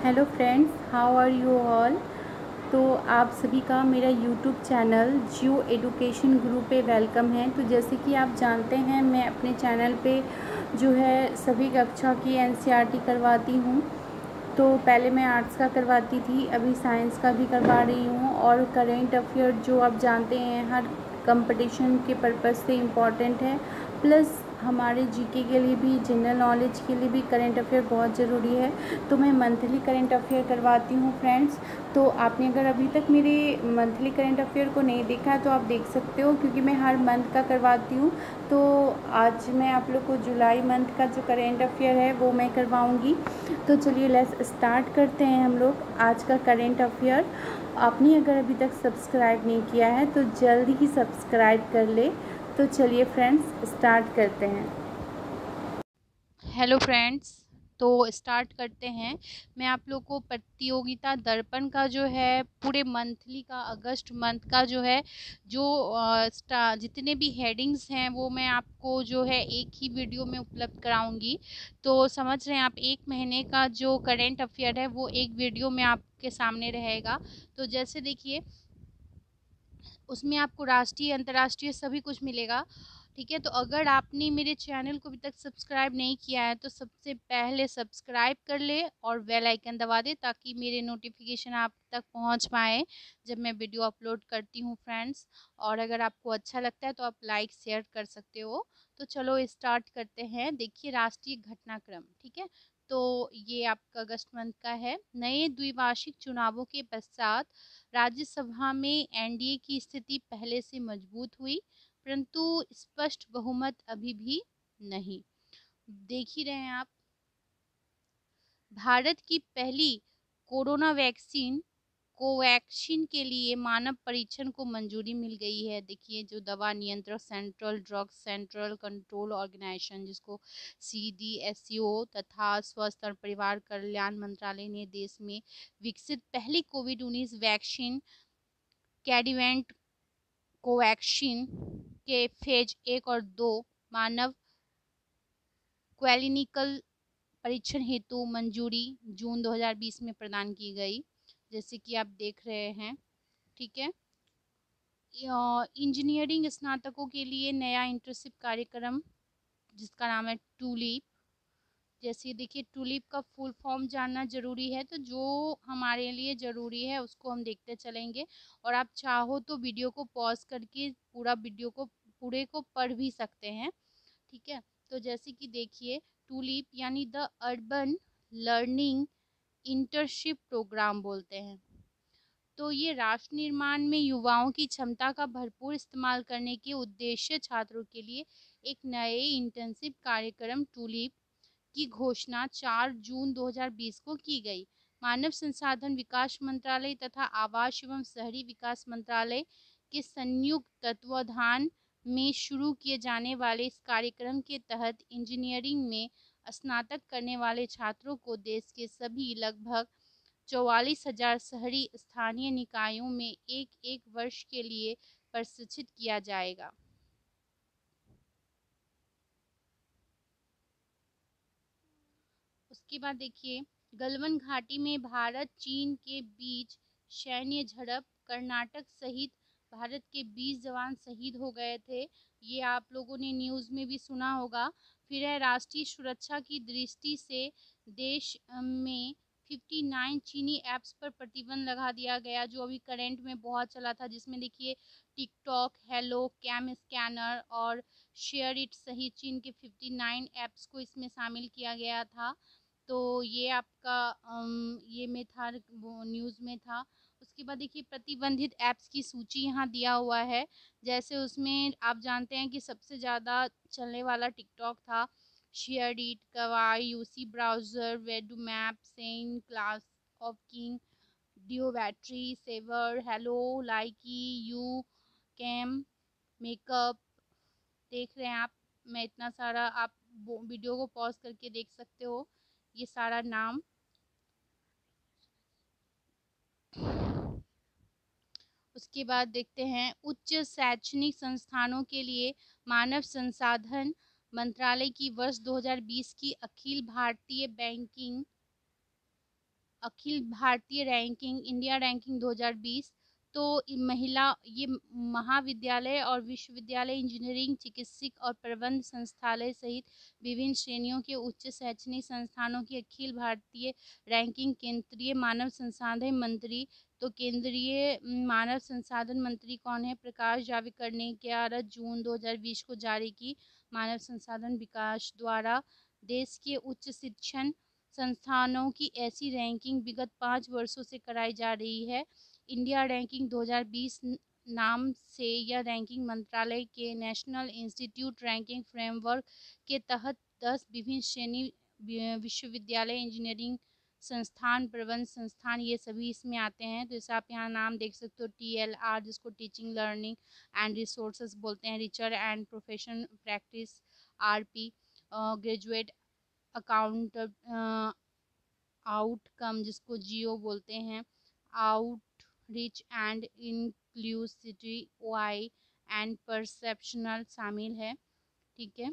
Hello friends, how are you all. तो आप सभी का मेरा यूट्यूब चैनल जियो एडुकेशन गुरु पे वेलकम है। तो जैसे कि आप जानते हैं, मैं अपने चैनल पे जो है सभी कक्षा की एनसीईआरटी करवाती हूँ। तो पहले मैं आर्ट्स का करवाती थी, अभी साइंस का भी करवा रही हूँ। और करेंट अफेयर जो आप जानते हैं हर कंपटीशन के पर्पज़ से इम्पॉर्टेंट है, प्लस हमारे जीके के लिए भी, जनरल नॉलेज के लिए भी करेंट अफेयर बहुत ज़रूरी है। तो मैं मंथली करेंट अफेयर करवाती हूँ फ्रेंड्स। तो आपने अगर अभी तक मेरे मंथली करेंट अफेयर को नहीं देखा है तो आप देख सकते हो, क्योंकि मैं हर मंथ का करवाती हूँ। तो आज मैं आप लोग को जुलाई मंथ का जो करेंट अफेयर है वो मैं करवाऊँगी। तो चलिए लेट्स स्टार्ट करते हैं हम लोग आज का करेंट अफेयर। आपने अगर अभी तक सब्सक्राइब नहीं किया है तो जल्दी ही सब्सक्राइब कर ले। तो चलिए फ्रेंड्स स्टार्ट करते हैं। हेलो फ्रेंड्स, तो स्टार्ट करते हैं। मैं आप लोग को प्रतियोगिता दर्पण का जो है पूरे मंथली का, अगस्त मंथ का जो है जो जितने भी हेडिंग्स हैं वो मैं आपको जो है एक ही वीडियो में उपलब्ध कराऊंगी। तो समझ रहे हैं आप, एक महीने का जो करेंट अफेयर है वो एक वीडियो में आपके सामने रहेगा। तो जैसे देखिए, उसमें आपको राष्ट्रीय अंतर्राष्ट्रीय सभी कुछ मिलेगा। ठीक है, तो अगर आपने मेरे चैनल को अभी तक सब्सक्राइब नहीं किया है तो सबसे पहले सब्सक्राइब कर ले और बेल आइकन दबा दे, ताकि मेरे नोटिफिकेशन आप तक पहुंच पाए जब मैं वीडियो अपलोड करती हूं फ्रेंड्स। और अगर आपको अच्छा लगता है तो आप लाइक शेयर कर सकते हो। तो चलो स्टार्ट करते हैं। देखिए, राष्ट्रीय घटनाक्रम, ठीक है। तो ये आपका अगस्त मंथ का है। नए द्विवार्षिक चुनावों के पश्चात राज्यसभा में एनडीए की स्थिति पहले से मजबूत हुई, परंतु स्पष्ट बहुमत अभी भी नहीं। देख ही रहे हैं आप, भारत की पहली कोरोना वैक्सीन कोवैक्सीन के लिए मानव परीक्षण को मंजूरी मिल गई है। देखिए, जो दवा नियंत्रक central drug central control organisation, जिसको सीडीएसओ तथा स्वास्थ्य और परिवार कल्याण मंत्रालय ने देश में विकसित पहली कोविड-19 वैक्सीन कैडिवेंट कोवैक्सीन के फेज 1 और 2 मानव क्लिनिकल परीक्षण हेतु मंजूरी जून 2020 में प्रदान की गई, जैसे कि आप देख रहे हैं। ठीक है, इंजीनियरिंग स्नातकों के लिए नया इंटर्नशिप कार्यक्रम जिसका नाम है टूलिप। जैसे देखिए, टूलिप का फुल फॉर्म जानना ज़रूरी है, तो जो हमारे लिए ज़रूरी है उसको हम देखते चलेंगे। और आप चाहो तो वीडियो को पॉज करके पूरे को पढ़ भी सकते हैं। ठीक है, तो जैसे कि देखिए, टूलिप यानी the urban learning internship programme बोलते हैं। तो ये राष्ट्र निर्माण में युवाओं की क्षमता का भरपूर इस्तेमाल करने के उद्देश्य छात्रों के लिए एक नए इंटर्नशिप कार्यक्रम टूलिप की घोषणा 4 जून 2020 को की गई। मानव संसाधन विकास मंत्रालय तथा आवास एवं शहरी विकास मंत्रालय के संयुक्त तत्वाधान में शुरू किए जाने वाले इस कार्यक्रम के तहत इंजीनियरिंग में स्नातक करने वाले छात्रों को देश के सभी लगभग 44,000 शहरी स्थानीय निकायों में एक एक वर्ष के लिए प्रशिक्षित किया जाएगा। उसके बाद देखिए, गलवान घाटी में भारत चीन के बीच सैन्य झड़प, कर्नाटक सहित भारत के 20 जवान शहीद हो गए थे। ये आप लोगों ने न्यूज़ में भी सुना होगा। फिर है, राष्ट्रीय सुरक्षा की दृष्टि से देश में 59 चीनी ऐप्स पर प्रतिबंध लगा दिया गया, जो अभी करंट में बहुत चला था, जिसमें देखिए टिकटॉक, हेलो, कैम स्कैनर और शेयर इट सहित चीन के 59 ऐप्स को इसमें शामिल किया गया था। तो ये आपका ये में था, न्यूज़ में था। उसके बाद देखिए, प्रतिबंधित ऐप्स की सूची यहाँ दिया हुआ है। जैसे उसमें आप जानते हैं कि सबसे ज़्यादा चलने वाला टिकटॉक था, SHAREit, Kwai, UC browser, Baidu map, Shein, clash of king, DU battery saver, Helo, Likee, YouCam, makeup. देख रहे हैं आप, मैं इतना सारा, आप वीडियो को पॉज करके देख सकते हो ये सारा नाम। उसके बाद देखते हैं, उच्च शैक्षणिक संस्थानों के लिए मानव संसाधन मंत्रालय की वर्ष 2020 की Akhil Bharatiya banking Akhil Bharatiya ranking India ranking 2020। तो महिला ये महाविद्यालय और विश्वविद्यालय इंजीनियरिंग चिकित्सक और प्रबंध संस्थालय सहित विभिन्न श्रेणियों के उच्च शैक्षणिक संस्थानों की अखिल भारतीय रैंकिंग केंद्रीय मानव संसाधन मंत्री। तो केंद्रीय मानव संसाधन मंत्री कौन है? प्रकाश जावड़ेकर ने 11 जून 2020 को जारी की। मानव संसाधन विकास द्वारा देश के उच्च शिक्षण संस्थानों की ऐसी रैंकिंग विगत 5 वर्षों से कराई जा रही है। इंडिया रैंकिंग 2020 नाम से यह रैंकिंग मंत्रालय के नेशनल इंस्टीट्यूट रैंकिंग फ्रेमवर्क के तहत 10 विभिन्न श्रेणी विश्वविद्यालय इंजीनियरिंग संस्थान प्रबंध संस्थान ये सभी इसमें आते हैं। तो जैसे आप यहाँ नाम देख सकते हो TLR जिसको टीचिंग लर्निंग एंड रिसोर्सेज बोलते हैं, research and profession practice RP, graduate account outcome जिसको GO बोलते हैं, outreach and inclusivity OI and perceptual शामिल है। ठीक है,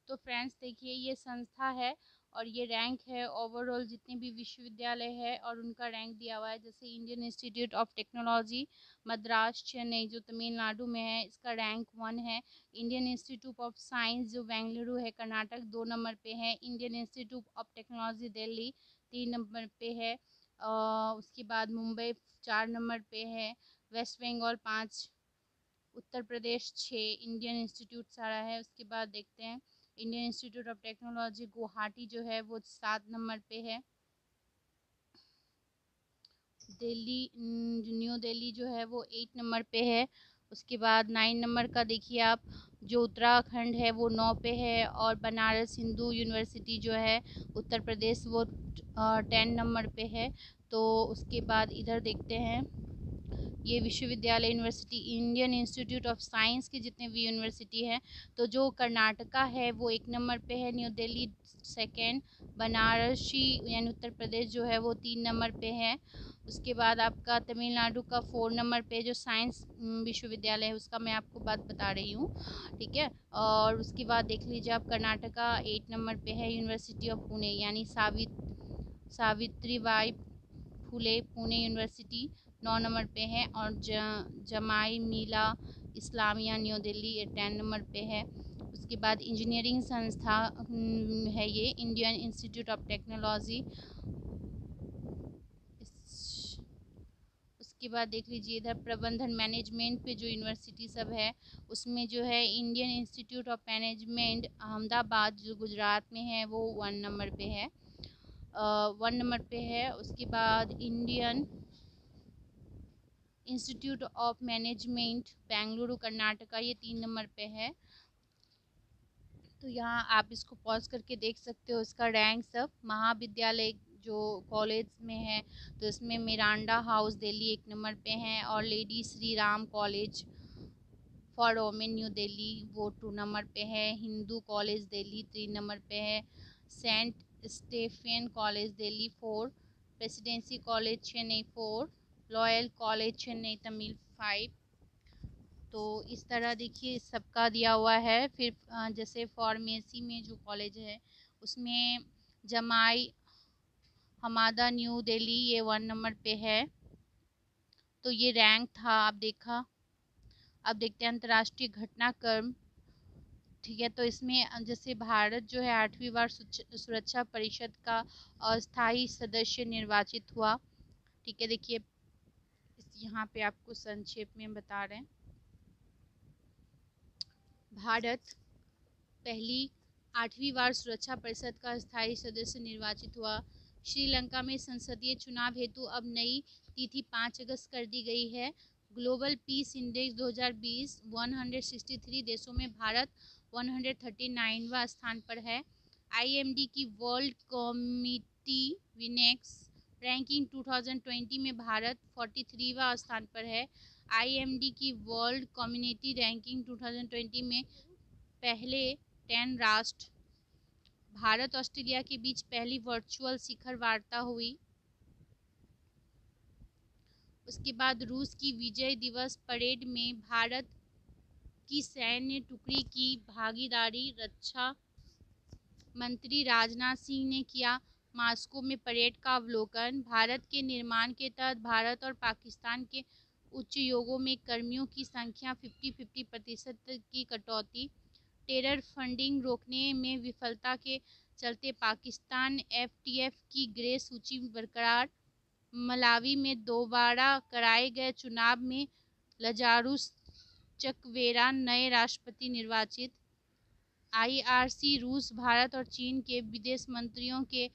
तो फ्रेंड्स देखिए ये संस्था है और ये रैंक है ओवरऑल जितने भी विश्वविद्यालय है और उनका रैंक दिया हुआ है। जैसे Indian institute of technology Madras Chennai जो तमिलनाडु में है, इसका रैंक 1 है। इंडियन इंस्टीट्यूट ऑफ साइंस जो बेंगलुरु है कर्नाटक 2 नंबर पे है। Indian institute of technology Delhi 3 number पे है। उसके बाद मुंबई 4 नंबर पे है। Waste Bengal 5, Uttar Pradesh 6, Indian institute सारा है। उसके बाद देखते हैं Indian institute of technology Guwahati जो है वो 7 नंबर पे है। दिल्ली न्यू दिल्ली जो है वो 8 नंबर पे है। उसके बाद 9 नंबर का देखिए आप जो उत्तराखंड है वो 9 पे है। और बनारस हिंदू यूनिवर्सिटी जो है उत्तर प्रदेश वो 10 नंबर पे है। तो उसके बाद इधर देखते हैं ये विश्वविद्यालय university Indian institute of science के जितने भी यूनिवर्सिटी है, तो जो कर्नाटका है वो 1 नंबर पे है, न्यू दिल्ली 2nd, बनारसी यानी उत्तर प्रदेश जो है वो 3 नंबर पे है। उसके बाद आपका तमिलनाडु का 4 नंबर पे जो साइंस विश्वविद्यालय है उसका मैं आपको बात बता रही हूँ। ठीक है, और उसके बाद देख लीजिए आप कर्नाटका 8 नंबर पे है। यूनिवर्सिटी ऑफ पुणे यानी सावित्रीबाई फुले पुणे यूनिवर्सिटी 9 नंबर पे है। और जमाई मिला इस्लामिया न्यू दिल्ली 10 नंबर पे है। उसके बाद इंजीनियरिंग संस्था है ये इंडियन इंस्टीट्यूट ऑफ टेक्नोलॉजी। उसके बाद देख लीजिए इधर प्रबंधन मैनेजमेंट पे जो यूनिवर्सिटी सब है उसमें जो है Indian institute of management Ahmedabad जो गुजरात में है वो 1 नंबर पे है, 1 नंबर पे है। उसके बाद Indian institute of management Bengaluru Karnataka ये 3 नंबर पे है। तो यहाँ आप इसको पॉज करके देख सकते हो इसका रैंक सब। महाविद्यालय जो कॉलेज में है तो इसमें मिरांडा हाउस दिल्ली 1 नंबर पे है। और lady Shri Ram college for women new Delhi वो 2 नंबर पे है। हिंदू कॉलेज दिल्ली 3 नंबर पे है। Saint Stephen college Delhi 4, Presidency College Chennai 4, Royal College Chennai Tamil 5। तो इस तरह देखिए सबका दिया हुआ है। फिर जैसे फार्मेसी में जो कॉलेज है उसमें जमाई हमादा न्यू दिल्ली ये 1 नंबर पे है। तो ये रैंक था आप देखा। अब देखते हैं अंतर्राष्ट्रीय घटनाक्रम। ठीक है, तो इसमें जैसे भारत जो है 8वीं बार सुरक्षा परिषद का अस्थायी सदस्य निर्वाचित हुआ। ठीक है, देखिए यहाँ पे आपको संक्षेप में बता रहे हैं। भारत पहली 8वीं बार सुरक्षा परिषद का स्थायी सदस्य निर्वाचित हुआ। श्रीलंका में संसदीय चुनाव हेतु अब नई तिथि 5 अगस्त कर दी गई है। ग्लोबल पीस इंडेक्स 2020 163 देशों में भारत 139वां स्थान पर है। IMD की वर्ल्ड कम्युनिटी विनेक्स रैंकिंग 2020 में भारत 43वां स्थान पर है। IMD की वर्ल्ड कम्युनिटी रैंकिंग 2020 में पहले 10 राष्ट्र भारत ऑस्ट्रेलिया के बीच पहली वर्चुअल शिखर वार्ता हुई। उसके बाद रूस की विजय दिवस परेड में भारत की सैन्य टुकड़ी की भागीदारी रक्षा मंत्री राजनाथ सिंह ने किया मास्को में परेड का अवलोकन। भारत के निर्माण के तहत भारत और पाकिस्तान के उच्च योगों में कर्मियों की संख्या 50-50% की कटौती। टेरर फंडिंग रोकने में विफलता के चलते पाकिस्तान एफटीएफ की ग्रे सूची बरकरार। मलावी में दोबारा कराए गए चुनाव में लजारुस चकवेरा नए राष्ट्रपति निर्वाचित। आईआरसी रूस, भारत और चीन के विदेश मंत्रियों के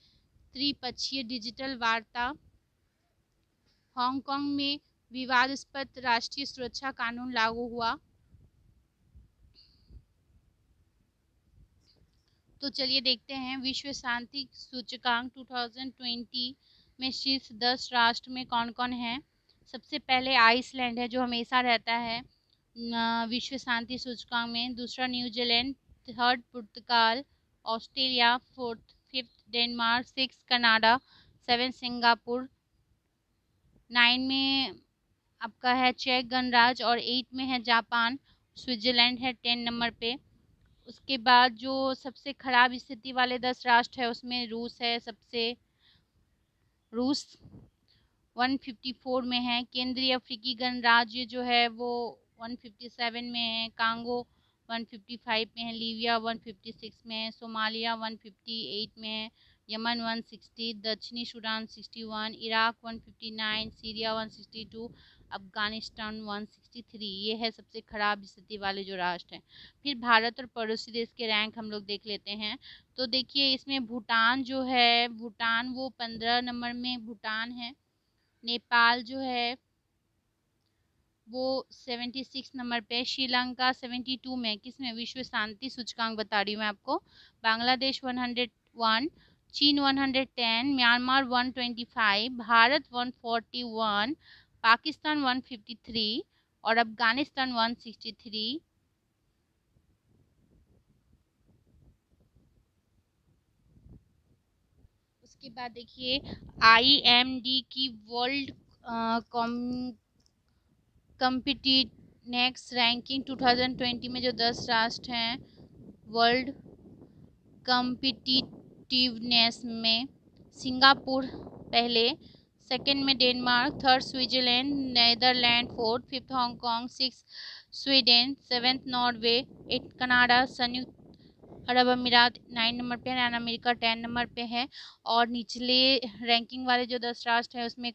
त्रिपक्षीय डिजिटल वार्ता। हांगकांग में विवादास्पद राष्ट्रीय सुरक्षा कानून लागू हुआ। तो चलिए देखते हैं विश्व शांति सूचकांक 2020 में शीर्ष 10 राष्ट्र में कौन कौन है। सबसे पहले आइसलैंड है जो हमेशा रहता है विश्व शांति सूचकांक में। दूसरा न्यूजीलैंड, थर्ड पुर्तगाल, Australia fourth, fifth Denmark, six Canada, seven Singapore, 9 में आपका है चेक गणराज्य और 8 में है जापान। स्विट्जरलैंड है 10 नंबर पे। उसके बाद जो सबसे खराब स्थिति वाले 10 राष्ट्र है उसमें रूस है रूस 154 में है। केंद्रीय अफ्रीकी गणराज्य जो है वो 157 में है। कांगो 155 में है। लीबिया 156 में है। सोमालिया 158 में है। यमन 160, दक्षिणी सूडान 61, इराक 159, सीरिया 162, अफगानिस्तान 163। ये है सबसे खराब स्थिति वाले जो राष्ट्र हैं। फिर भारत और पड़ोसी देश के रैंक हम लोग देख लेते हैं। तो देखिए इसमें भूटान जो है, भूटान वो 15 नंबर में भूटान है। नेपाल जो है वो 76 नंबर पे। श्रीलंका 72 में, किसमें, विश्व शांति सूचकांक बता रही हूँ मैं आपको। बांग्लादेश 101, चीन 110, म्यांमार 125, भारत 141, पाकिस्तान 153 और अफगानिस्तान 163। उसके बाद देखिए IMD की वर्ल्ड कॉम्पिटिनेक्स रैंकिंग 2020 में जो 10 राष्ट्र हैं वर्ल्ड कॉम्पिटिटिवनेस में, सिंगापुर पहले, सेकंड में Denmark, third Switzerland, Netherland fourth, fifth Hong Kong, six Sweden, seventh Norway, eight Canada, संयुक्त अरब अमीरात 9 नंबर पे है। अमेरिका 10 नंबर पे है। और निचले रैंकिंग वाले जो 10 राष्ट्र हैं उसमें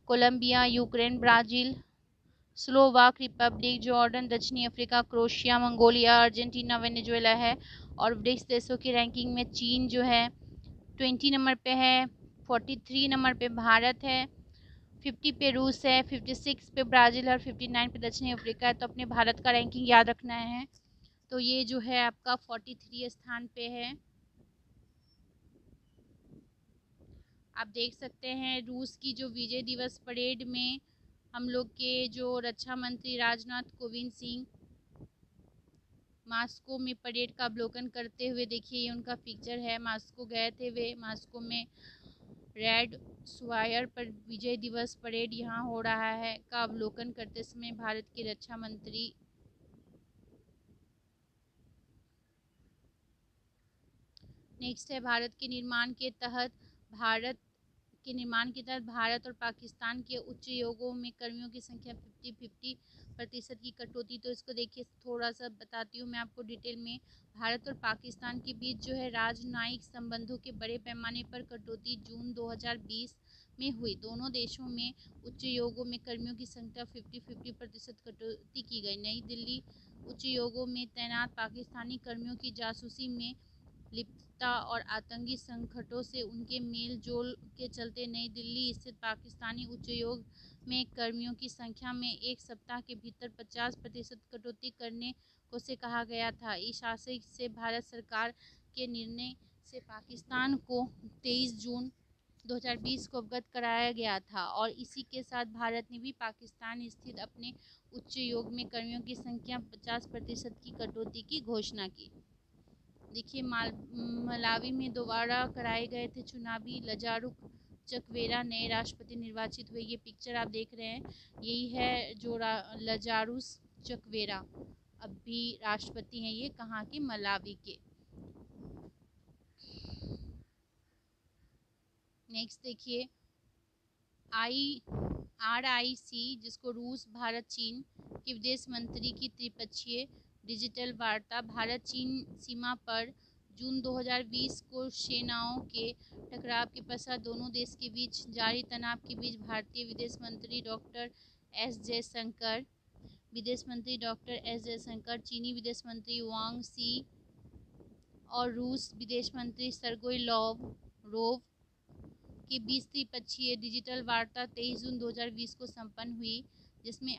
Colombia, Ukraine, Brazil, Slovak Republic, Jordan, दक्षिणी Africa, Croatia, Mongolia, Argentina, Venezuela है। और ब्रिक्स देशों की रैंकिंग में चीन जो है 20 नंबर पे है। 43 नंबर पे भारत है। 50 पे रूस है। 56 पे ब्राज़ील और 59 पे दक्षिणी अफ्रीका है। तो अपने भारत का रैंकिंग याद रखना है। तो ये जो है आपका 43 स्थान पे है। आप देख सकते हैं रूस की जो विजय दिवस परेड में हम लोग के जो रक्षा मंत्री राजनाथ कोविंद सिंह मास्को में परेड का अवलोकन करते हुए, देखिए ये उनका पिक्चर है। मास्को गए थे वे। मास्को में रेड स्क्वायर पर विजय दिवस परेड यहाँ हो रहा है का अवलोकन करते समय भारत के रक्षा मंत्री नेक्स्ट है भारत के निर्माण के तहत भारत और पाकिस्तान के उच्च योगों में कर्मियों की संख्या 50-50% की कटौती। तो इसको देखिए थोड़ा सा बताती हूँ मैं आपको डिटेल में। भारत और पाकिस्तान के बीच जो है राजनयिक संबंधों के बड़े पैमाने पर कटौती जून 2020 में हुई। दोनों देशों में उच्च योगों में कर्मियों की संख्या 50-50% कटौती की गई। नई दिल्ली उच्च योगों में तैनात पाकिस्तानी कर्मियों की जासूसी में लिप्तता और आतंकी संगठनों से उनके मेल जोल के चलते नई दिल्ली स्थित पाकिस्तानी उच्चायोग में कर्मियों की संख्या में एक सप्ताह के भीतर 50% कटौती करने को से कहा गया था। इस आशय से भारत सरकार के निर्णय से पाकिस्तान को 23 जून 2020 को अवगत कराया गया था और इसी के साथ भारत ने भी पाकिस्तान स्थित अपने उच्च योग में कर्मियों की संख्या 50% की कटौती की घोषणा की। देखिए मलावी में दोबारा कराए गए थे चुनावी, लजारुक चकवेरा नए राष्ट्रपति निर्वाचित हुए। ये पिक्चर आप देख रहे हैं, यही है जो लजारुस चकवेरा अब भी राष्ट्रपति हैं। ये कहाँ के, मलावी के। नेक्स्ट देखिए RIC, जिसको रूस भारत चीन के विदेश मंत्री की त्रिपक्षीय डिजिटल वार्ता। भारत चीन सीमा पर जून 2020 को सेनाओं के टकराव के पश्चात दोनों देश के बीच जारी तनाव के बीच भारतीय विदेश मंत्री डॉक्टर एस जयशंकर, चीनी विदेश मंत्री वांग सी और रूस विदेश मंत्री सर्गेई लावरोव के बीच त्रिपक्षीय डिजिटल वार्ता 23 जून 2020 को संपन्न हुई, जिसमें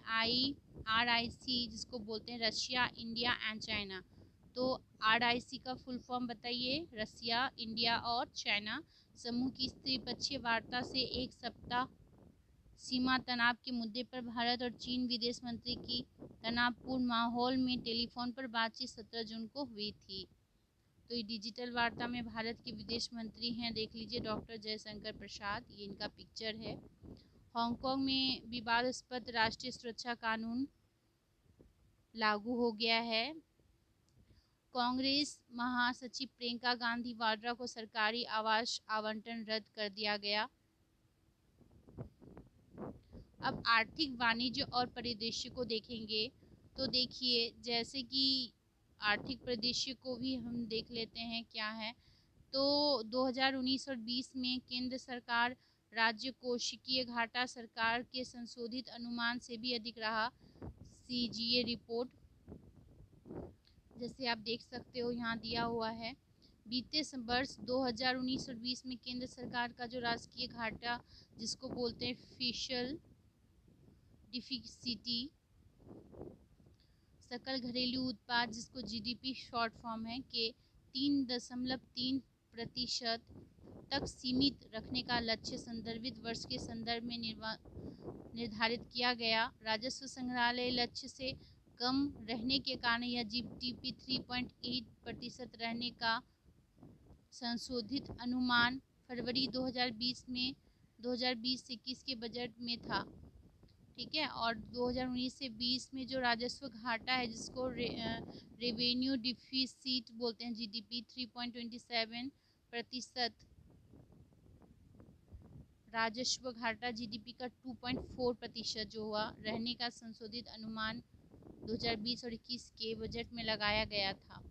RIC, जिसको बोलते हैं रशिया, इंडिया एंड चाइना। तो RIC का फुल फॉर्म बताइए, रसिया, इंडिया और चाइना समूह की त्रिपक्षीय वार्ता से एक सप्ताह सीमा तनाव के मुद्दे पर भारत और चीन विदेश मंत्री की तनावपूर्ण माहौल में टेलीफोन पर बातचीत 17 जून को हुई थी। तो ये डिजिटल वार्ता में भारत के विदेश मंत्री हैं, देख लीजिए, डॉक्टर जयशंकर प्रसाद, ये इनका पिक्चर है। हांगकांग में विवादास्पद राष्ट्रीय सुरक्षा कानून लागू हो गया है। कांग्रेस महासचिव प्रियंका गांधी वाड्रा को सरकारी आवास आवंटन रद्द कर दिया गया। अब आर्थिक, वाणिज्य और परिदृश्य को देखेंगे तो देखिए, जैसे कि आर्थिक परिदृश्य को भी हम देख लेते हैं क्या है। तो 2019 और 20 में केंद्र सरकार राज्य कोषीय घाटा सरकार के संशोधित अनुमान से भी अधिक रहा। CGA रिपोर्ट जैसे आप देख सकते हो यहाँ दिया हुआ है। बीते वर्ष 2019 और 20 में केंद्र सरकार का जो राजकीय घाटा, जिसको बोलते हैं फिशल डिफिसिटी, सकल घरेलू उत्पाद, जिसको GDP शॉर्ट फॉर्म है, के 3.3% तक सीमित रखने का लक्ष्य संदर्भित वर्ष के संदर्भ में निर्धारित किया गया। राजस्व संग्रहालय लक्ष्य से कम रहने के कारण यह GDP 3.8% रहने का संशोधित अनुमान फरवरी 2020 में 2020-21 के बजट में था, ठीक है। और 2019 से 20 में जो राजस्व घाटा है, जिसको रेवेन्यू डिफिसिट बोलते हैं, GDP 3.27%, राजस्व घाटा GDP का 2.4% जो हुआ रहने का संशोधित अनुमान 2020 और 21 के बजट में लगाया गया था।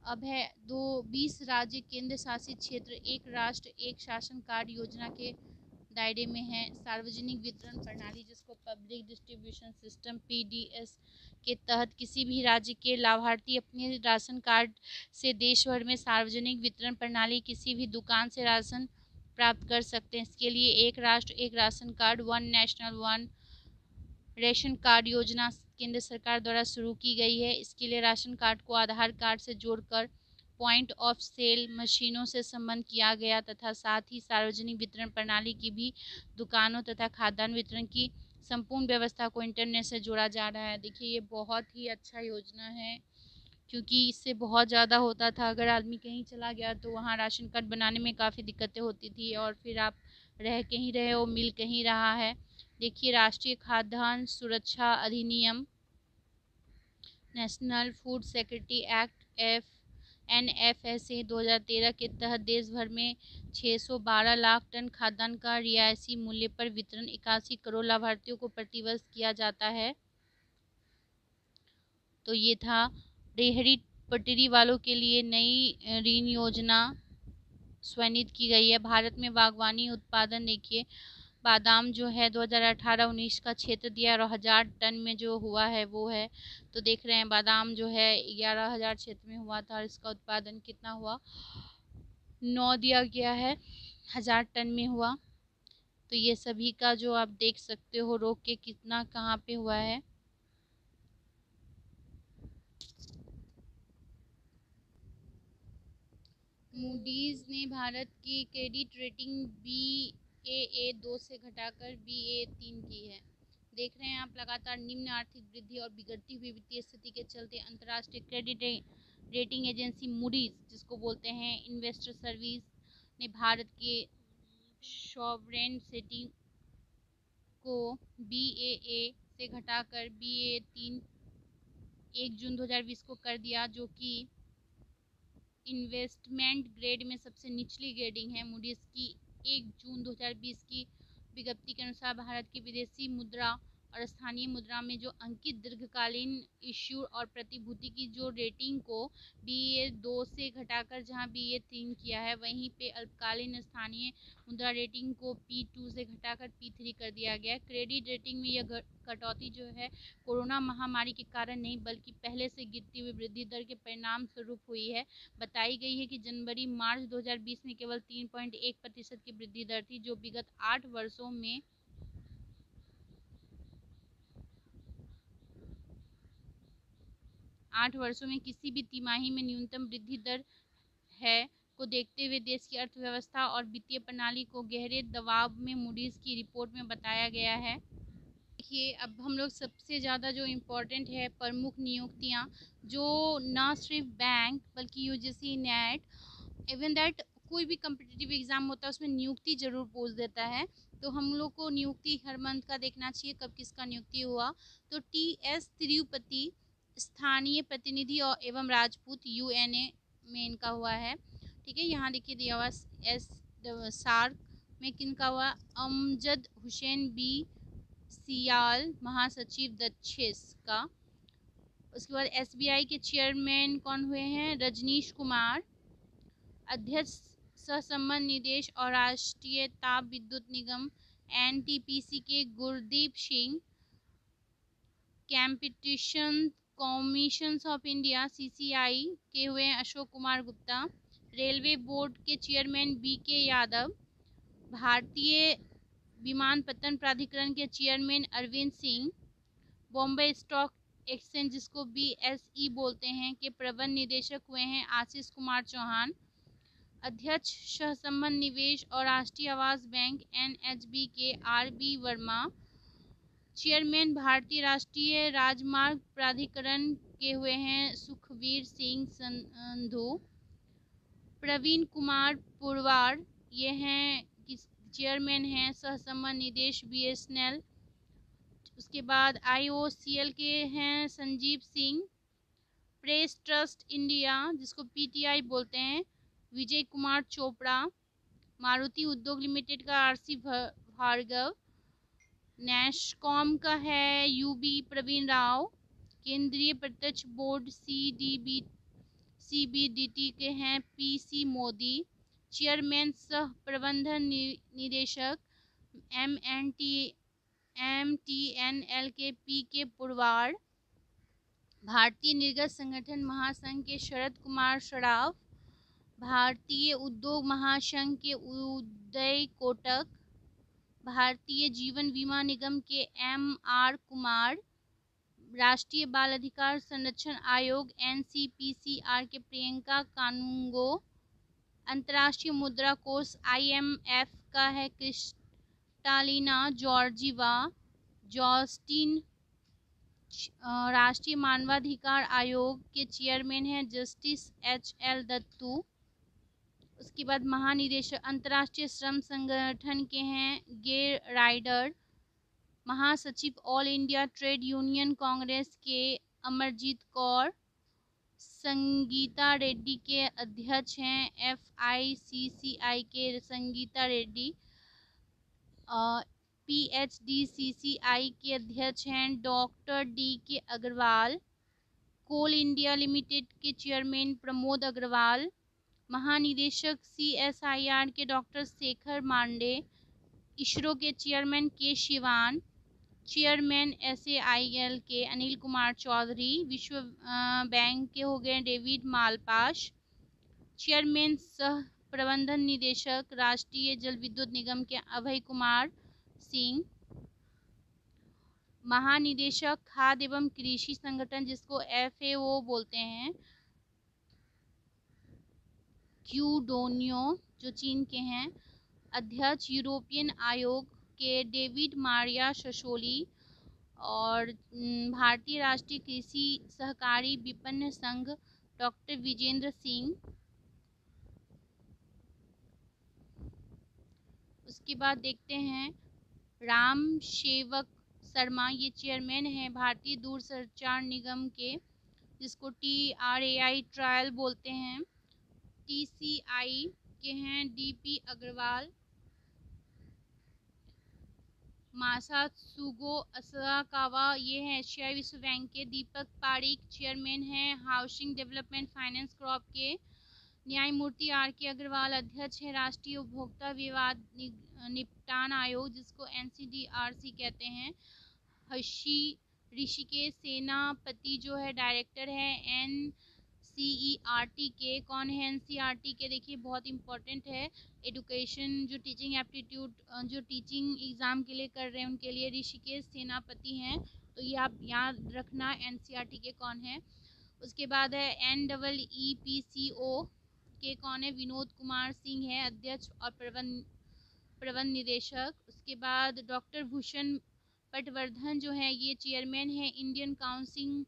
अब है 20 राज्य केंद्र शासित क्षेत्र एक राष्ट्र एक शासन कार्ड योजना के दायरे में है। सार्वजनिक वितरण प्रणाली, जिसको पब्लिक डिस्ट्रीब्यूशन सिस्टम PDS के तहत किसी भी राज्य के लाभार्थी अपने राशन कार्ड से देश भर में सार्वजनिक वितरण प्रणाली किसी भी दुकान से राशन प्राप्त कर सकते हैं। इसके लिए एक राष्ट्र एक ration card, one national one ration card योजना केंद्र सरकार द्वारा शुरू की गई है। इसके लिए राशन कार्ड को आधार कार्ड से जोड़कर पॉइंट ऑफ सेल मशीनों से संबंध किया गया तथा साथ ही सार्वजनिक वितरण प्रणाली की भी दुकानों तथा खाद्यान्न वितरण की संपूर्ण व्यवस्था को इंटरनेट से जोड़ा जा रहा है। देखिए, ये बहुत ही अच्छा योजना है, क्योंकि इससे बहुत ज़्यादा होता था, अगर आदमी कहीं चला गया तो वहाँ राशन कार्ड बनाने में काफ़ी दिक्कतें होती थी, और फिर आप रह कहीं रहे हो, मिल कहीं रहा है। देखिए, राष्ट्रीय खाद्यान्न सुरक्षा अधिनियम, national food security act NFSA 2013 के तहत देश भर में 612 लाख टन खाद्यान्न का रियायती मूल्य पर वितरण 81 करोड़ लाभार्थियों को प्रतिवर्ष किया जाता है। तो ये था। रेहड़ी पटरी वालों के लिए नई ऋण योजना स्वनित की गई है। भारत में बागवानी उत्पादन, देखिए, बादाम जो है 2018-19 का क्षेत्र दिया और 1000 टन में जो हुआ है वो है। तो देख रहे हैं, बादाम जो है 11,000 क्षेत्र में हुआ था और इसका उत्पादन कितना हुआ, 9 दिया गया है, 1000 टन में हुआ। तो ये सभी का जो आप देख सकते हो रोक के कितना कहाँ पे हुआ है। मूडीज ने भारत की क्रेडिट रेटिंग Baa2 से घटाकर Ba3 की है। देख रहे हैं आप, लगातार निम्न आर्थिक वृद्धि और बिगड़ती हुई वित्तीय स्थिति के चलते अंतर्राष्ट्रीय क्रेडिट रेटिंग एजेंसी मूडीज, जिसको बोलते हैं इन्वेस्टर सर्विस, ने भारत के सॉवरेन रेटिंग को Baa से घटाकर Ba3 1 जून 2020 को कर दिया, जो कि इन्वेस्टमेंट ग्रेड में सबसे निचली ग्रेडिंग है। मूडीज की 1 जून 2020 की विज्ञप्ति के अनुसार भारत की विदेशी मुद्रा और स्थानीय मुद्रा में जो अंकित दीर्घकालीन इश्यू और प्रतिभूति की जो रेटिंग को BA2 से घटाकर जहां BA3 किया है, वहीं पे अल्पकालीन स्थानीय मुद्रा रेटिंग को P2 से घटाकर P3 कर दिया गया है। क्रेडिट रेटिंग में यह कटौती जो है कोरोना महामारी के कारण नहीं बल्कि पहले से गिरती हुई वृद्धि दर के परिणाम स्वरूप हुई है। बताई गई है कि जनवरी मार्च 2020 में केवल 3.1% की वृद्धि दर थी, जो विगत 8 वर्षों में किसी भी तिमाही में न्यूनतम वृद्धि दर है को देखते हुए देश की अर्थव्यवस्था और वित्तीय प्रणाली को गहरे दबाव में मूडीज की रिपोर्ट में बताया गया है। देखिए, अब हम लोग सबसे ज़्यादा जो इम्पोर्टेंट है प्रमुख नियुक्तियाँ, जो न सिर्फ बैंक बल्कि यूजीसी नेट इवन दैट कोई भी कम्पिटिटिव एग्ज़ाम होता है उसमें नियुक्ति ज़रूर पूछ देता है। तो हम लोग को नियुक्ति हर मंथ का देखना चाहिए कब किसका नियुक्ति हुआ। तो TS तिरुपति स्थानीय प्रतिनिधि और एवं राजपूत UNA में इनका हुआ है। ठीक है, यहाँ देखिए दिया हुआ एस सार्क में किनका हुआ, अमजद हुसैन बी सियाल महासचिव दक्षिण का। उसके बाद SBI के चेयरमैन कौन हुए हैं, रजनीश कुमार। अध्यक्ष सहसंबंध निदेश और राष्ट्रीय ताप विद्युत निगम NTPC के Gurdeep Singh. Competition commission of India CCI के हुए हैं अशोक कुमार गुप्ता। रेलवे बोर्ड के चेयरमैन BK यादव। भारतीय विमानपत्तन प्राधिकरण के chairman Arvind Singh. Bombay stock exchange जिसको BSE बोलते हैं के प्रबंध निदेशक हुए हैं आशीष कुमार चौहान। अध्यक्ष सहसंबंध निवेश और राष्ट्रीय आवास बैंक NHB के RB वर्मा। चेयरमैन भारतीय राष्ट्रीय राजमार्ग प्राधिकरण के हुए हैं सुखवीर सिंह संधू। प्रवीण कुमार पुरवार ये हैं चेयरमैन हैं सहसंबंध निदेश BSNL। उसके बाद IOCL के हैं Sanjeev Singh. Press trust India जिसको PTI बोलते हैं विजय कुमार चोपड़ा। मारुति उद्योग लिमिटेड का RC भार्गव। नेशकॉम का है UB प्रवीण राव। केंद्रीय प्रत्यक्ष बोर्ड CBDT के हैं PC मोदी। चेयरमैन सह प्रबंधन निदेशक MTNL के PK पुरवार। भारतीय निर्गत संगठन महासंघ के शरद कुमार सराफ। भारतीय उद्योग महासंघ के उदय कोटक। भारतीय जीवन बीमा निगम के MR कुमार। राष्ट्रीय बाल अधिकार संरक्षण आयोग NCPCR के प्रियंका कानूंगो। अंतर्राष्ट्रीय मुद्रा कोष IMF का है क्रिस्टालिना जॉर्जीवा। जॉस्टिन राष्ट्रीय मानवाधिकार आयोग के चेयरमैन हैं जस्टिस HL दत्तू। उसके बाद महानिदेशक अंतर्राष्ट्रीय श्रम संगठन के हैं गे राइडर। महासचिव all India trade union Congress के अमरजीत कौर। संगीता रेड्डी के अध्यक्ष हैं FICCI के संगीता रेड्डी। PHDCCI के अध्यक्ष हैं डॉक्टर DK अग्रवाल। कोल इंडिया लिमिटेड के चेयरमैन प्रमोद अग्रवाल। महानिदेशक CSIR के डॉक्टर शेखर मांडे। इसरो के चेयरमैन के शिवान। चेयरमैन SAIL के अनिल कुमार चौधरी। विश्व बैंक के हो गए डेविड मालपास। चेयरमैन सह प्रबंधन निदेशक राष्ट्रीय जल विद्युत निगम के अभय कुमार सिंह। महानिदेशक खाद्य एवं कृषि संगठन जिसको FAO बोलते हैं क्यूडोनियो जो चीन के हैं। अध्यक्ष यूरोपियन आयोग के डेविड मारिया ससोली। और भारतीय राष्ट्रीय कृषि सहकारी विपणन संघ डॉक्टर विजेंद्र सिंह। उसके बाद देखते हैं राम सेवक शर्मा, ये चेयरमैन है भारतीय दूरसंचार निगम के जिसको TRAI ट्रायल बोलते हैं। TCI के हैं DP अग्रवाल। मासात्सुगो असाकावा ये हैं एशियाई विश्व बैंक के। दीपक पारिक चेयरमैन हैं हाउसिंग डेवलपमेंट फाइनेंस कॉर्प के। न्यायमूर्ति आर के अग्रवाल अध्यक्ष है राष्ट्रीय उपभोक्ता विवाद निपटान आयोग जिसको NCDRC कहते हैं। ऋषिकेश सेनापति जो है डायरेक्टर है NCERT के। कौन है NCERT के? देखिए बहुत इंपॉर्टेंट है, एडुकेशन जो टीचिंग एप्टीट्यूड जो टीचिंग एग्ज़ाम के लिए कर रहे हैं उनके लिए ऋषिकेश सेनापति हैं, तो ये आप याद रखना NCERT के कौन है। उसके बाद है NEEPCO के कौन है? विनोद कुमार सिंह है अध्यक्ष और प्रबंध निदेशक। उसके बाद डॉक्टर भूषण पटवर्धन जो है ये चेयरमैन है Indian council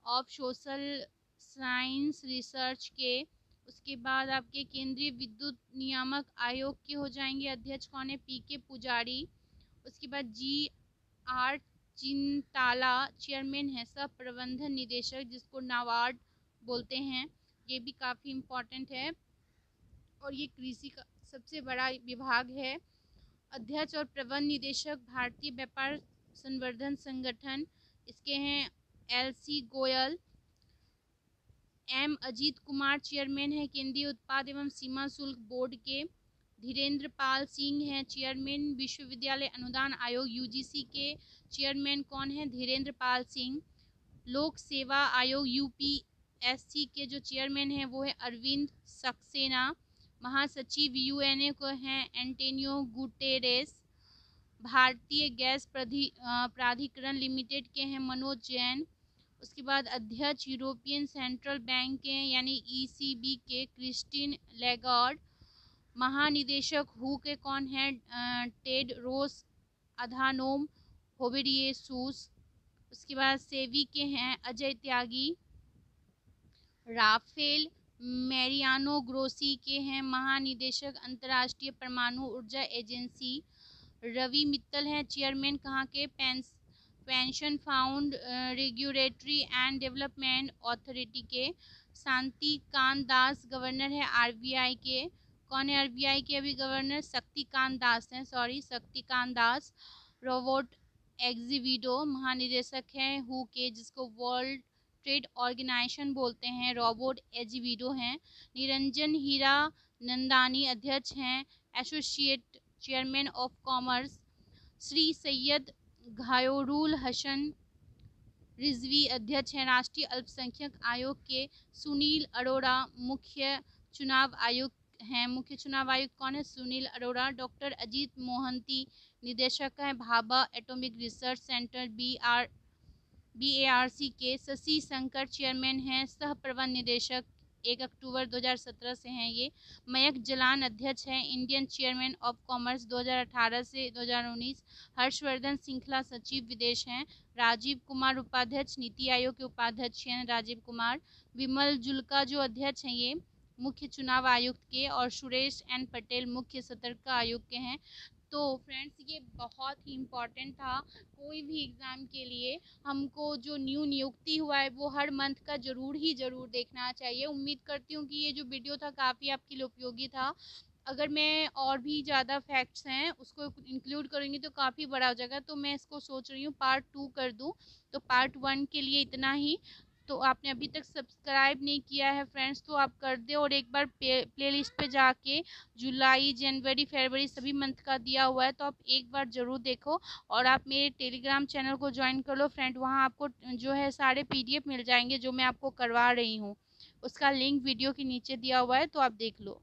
of social science research के। उसके बाद आपके केंद्रीय विद्युत नियामक आयोग के हो जाएंगे अध्यक्ष कौन है? PK पुजारी। उसके बाद GR चिंताला चेयरमैन है सह प्रबंधन निदेशक जिसको नाबार्ड बोलते हैं, ये भी काफ़ी इम्पोर्टेंट है और ये कृषि का सबसे बड़ा विभाग है। अध्यक्ष और प्रबंध निदेशक भारतीय व्यापार संवर्धन संगठन इसके हैं LC Goyal. M Ajit Kumar chairman है केंद्रीय उत्पाद एवं सीमा शुल्क बोर्ड के। धीरेन्द्र पाल सिंह हैं चेयरमैन विश्वविद्यालय अनुदान आयोग UGC के। चेयरमैन कौन है? धीरेन्द्र पाल सिंह। लोक सेवा आयोग UPSC के जो चेयरमैन हैं वो है अरविंद सक्सेना। महासचिव UNA को हैं एंटोनियो गुटेरेस। भारतीय गैस प्राधिकरण लिमिटेड के हैं मनोज जैन। उसके बाद अध्यक्ष यूरोपियन सेंट्रल बैंक के यानी ECB के क्रिस्टीन लेगार्ड। महानिदेशक हु के कौन है? टेड रोस अधानोम होबेरियसूस। उसके बाद सेवी के हैं अजय त्यागी। राफेल मैरियानो ग्रोसी के हैं महानिदेशक अंतर्राष्ट्रीय परमाणु ऊर्जा एजेंसी। रवि मित्तल हैं चेयरमैन कहाँ के? Pension found regulatory and development authority के। शांति कांत दास गवर्नर है RBI के। कौन है RBI के अभी गवर्नर? शक्तिकांत दास हैं, शक्तिकांत दास। रोबोट एग्जीविडो महानिदेशक हैं हु के जिसको वर्ल्ड ट्रेड ऑर्गेनाइजेशन बोलते हैं, रोबोट एग्जीविडो हैं। निरंजन हीरा नंदानी अध्यक्ष हैं associate chairman of commerce. Shri Syed Ghayorul Hasan Rizvi अध्यक्ष हैं राष्ट्रीय अल्पसंख्यक आयोग के। सुनील अरोड़ा मुख्य चुनाव आयुक्त हैं। मुख्य चुनाव आयुक्त कौन है? सुनील अरोड़ा। डॉक्टर अजीत मोहंती निदेशक हैं Bhabha atomic research centre BARC के। शशि शंकर चेयरमैन हैं सह प्रबंध निदेशक 1 अक्टूबर 2017 से हैं ये। मयंक जलान अध्यक्ष हैं इंडियन चेयरमैन ऑफ कॉमर्स 2018 से 2019। हर्षवर्धन श्रृंखला सचिव विदेश हैं। राजीव कुमार उपाध्यक्ष नीति आयोग के उपाध्यक्ष हैं राजीव कुमार। विमल जुल्का जो अध्यक्ष हैं ये मुख्य चुनाव आयुक्त के। और सुरेश N पटेल मुख्य सतर्कता आयुक्त के हैं। तो फ्रेंड्स ये बहुत ही इम्पॉर्टेंट था, कोई भी एग्ज़ाम के लिए हमको जो न्यू नियुक्ति हुआ है वो हर मंथ का ज़रूर देखना चाहिए। उम्मीद करती हूँ कि ये जो वीडियो था काफ़ी आपके लिए उपयोगी था। अगर मैं और भी ज़्यादा फैक्ट्स हैं उसको इंक्लूड करूँगी तो काफ़ी बड़ा हो जाएगा, तो मैं इसको सोच रही हूँ पार्ट 2 कर दूँ। तो पार्ट 1 के लिए इतना ही। तो आपने अभी तक सब्सक्राइब नहीं किया है फ्रेंड्स तो आप कर दे और एक बार प्लेलिस्ट पे जाके जुलाई जनवरी फरवरी सभी मंथ का दिया हुआ है तो आप एक बार ज़रूर देखो। और आप मेरे टेलीग्राम चैनल को ज्वाइन कर लो फ्रेंड, वहाँ आपको जो है सारे PDF मिल जाएंगे जो मैं आपको करवा रही हूँ। उसका लिंक वीडियो के नीचे दिया हुआ है तो आप देख लो।